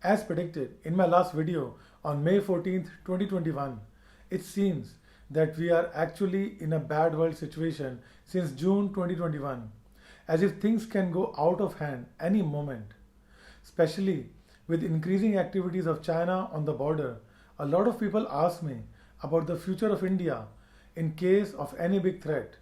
As predicted in my last video on May 14th, 2021, it seems that we are actually in a bad world situation since June 2021, as if things can go out of hand any moment. Especially with increasing activities of China on the border, a lot of people ask me about the future of India in case of any big threat.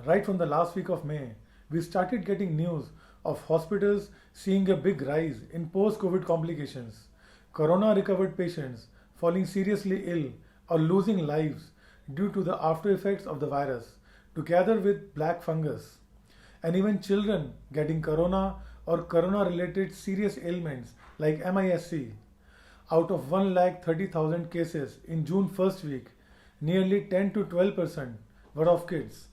Right from the last week of May, we started getting news of hospitals seeing a big rise in post-COVID complications, corona recovered patients falling seriously ill or losing lives due to the after effects of the virus, together with black fungus, and even children getting corona or corona related serious ailments like MISC. Out of 1,30,000 cases in June first week, nearly 10 to 12% were of kids.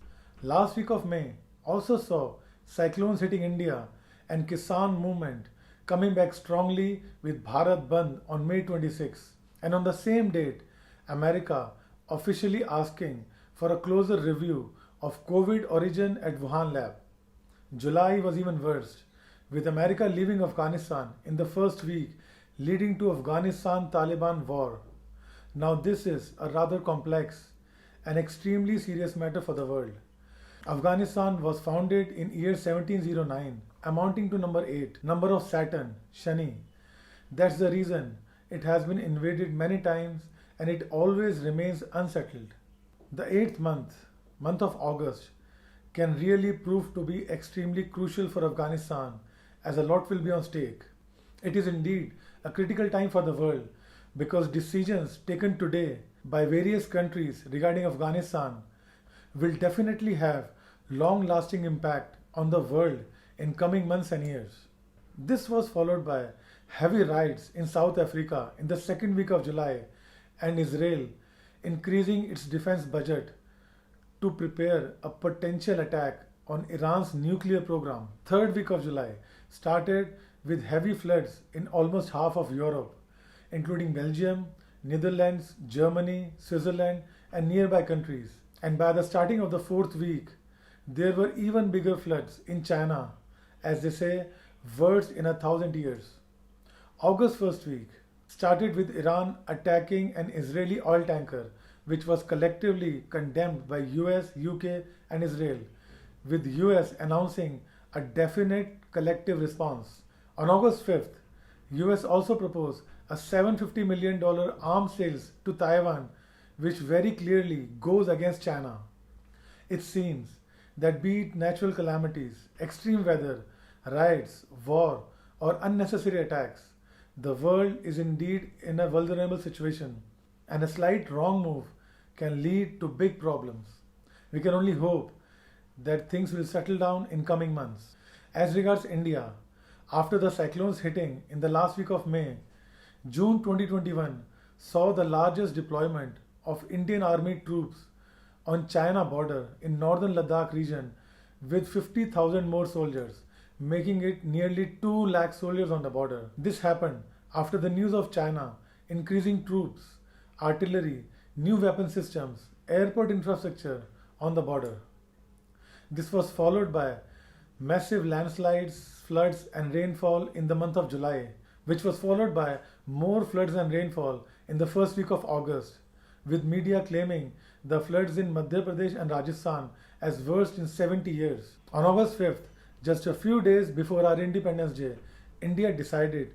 Last week of May also saw cyclones hitting India and Kisan movement coming back strongly with Bharat Bandh on May 26. And on the same date, America officially asking for a closer review of COVID origin at Wuhan lab. July was even worse, with America leaving Afghanistan in the first week, leading to Afghanistan-Taliban war. Now this is a rather complex and extremely serious matter for the world. Afghanistan was founded in year 1709, amounting to number 8, number of Saturn, Shani. That's the reason it has been invaded many times and it always remains unsettled. The 8th month of August, can really prove to be extremely crucial for Afghanistan, as a lot will be on stake. It is indeed a critical time for the world because decisions taken today by various countries regarding Afghanistan will definitely have long-lasting impact on the world in coming months and years. This was followed by heavy raids in South Africa in the second week of July and Israel increasing its defense budget to prepare a potential attack on Iran's nuclear program. Third week of July started with heavy floods in almost half of Europe, including Belgium, Netherlands, Germany, Switzerland, and nearby countries. And by the starting of the fourth week, there were even bigger floods in China, as they say, worst in 1,000 years. August first week started with Iran attacking an Israeli oil tanker, which was collectively condemned by US, UK, and Israel, with US announcing a definite collective response. On August 5th, US also proposed a $750 million arms sales to Taiwan, which very clearly goes against China. It seems that be it natural calamities, extreme weather, riots, war, or unnecessary attacks, the world is indeed in a vulnerable situation, and a slight wrong move can lead to big problems. We can only hope that things will settle down in coming months. As regards India, after the cyclones hitting in the last week of May, June 2021 saw the largest deployment of Indian Army troops on China border in northern Ladakh region with 50,000 more soldiers, making it nearly 2 lakh soldiers on the border. This happened after the news of China increasing troops, artillery, new weapon systems, airport infrastructure on the border. This was followed by massive landslides, floods and rainfall in the month of July, which was followed by more floods and rainfall in the first week of August, with media claiming the floods in Madhya Pradesh and Rajasthan as worst in 70 years. On August 5th, just a few days before our Independence Day, India decided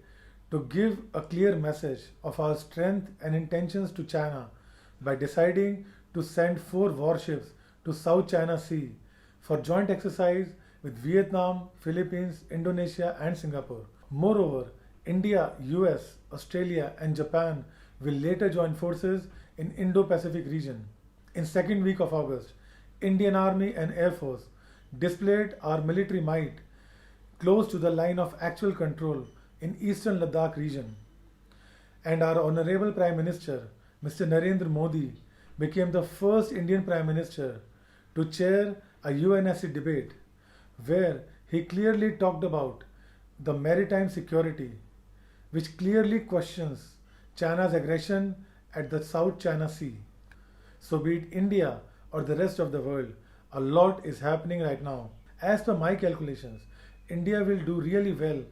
to give a clear message of our strength and intentions to China by deciding to send 4 warships to South China Sea for joint exercise with Vietnam, Philippines, Indonesia and Singapore. Moreover, India, US, Australia and Japan will later join forces in Indo-Pacific region. In second week of August, Indian Army and Air Force displayed our military might close to the line of actual control in eastern Ladakh region. And our Honorable Prime Minister, Mr. Narendra Modi, became the first Indian Prime Minister to chair a UNSC debate where he clearly talked about the maritime security, which clearly questions China's aggression at the South China Sea. So be it India or the rest of the world, a lot is happening right now. As per my calculations, India will do really well,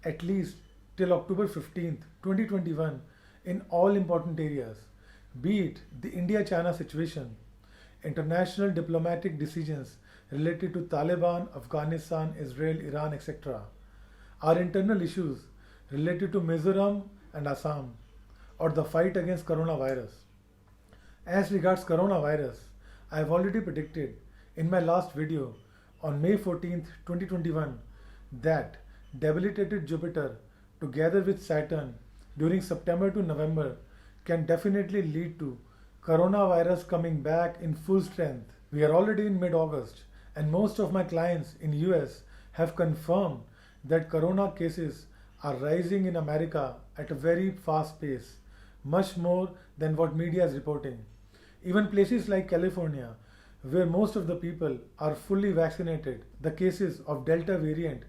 at least till October 15th, 2021 in all important areas, be it the India-China situation, international diplomatic decisions related to Taliban, Afghanistan, Israel, Iran, etc., our internal issues related to Mizoram and Assam, or the fight against coronavirus. As regards coronavirus, I have already predicted in my last video on May 14th, 2021 that debilitated Jupiter together with Saturn during September to November can definitely lead to coronavirus coming back in full strength. We are already in mid-August and most of my clients in US have confirmed that corona cases are rising in America at a very fast pace, much more than what media is reporting. Even places like California, where most of the people are fully vaccinated, the cases of Delta variant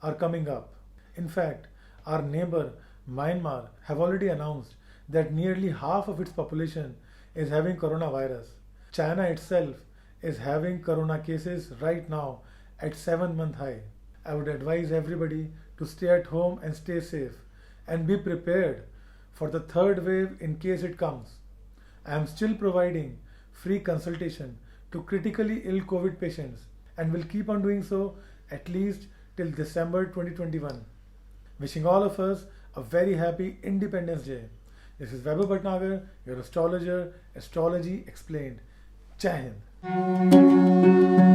are coming up. In fact, our neighbor Myanmar have already announced that nearly half of its population is having coronavirus. China itself is having corona cases right now at 7-month high. I would advise everybody to stay at home and stay safe and be prepared for the third wave in case it comes. I am still providing free consultation to critically ill COVID patients and will keep on doing so at least till December 2021. Wishing all of us a very happy Independence Day. This is Vaibhav Bhatnagar, your astrologer, Astrology Explained. Jai Hind.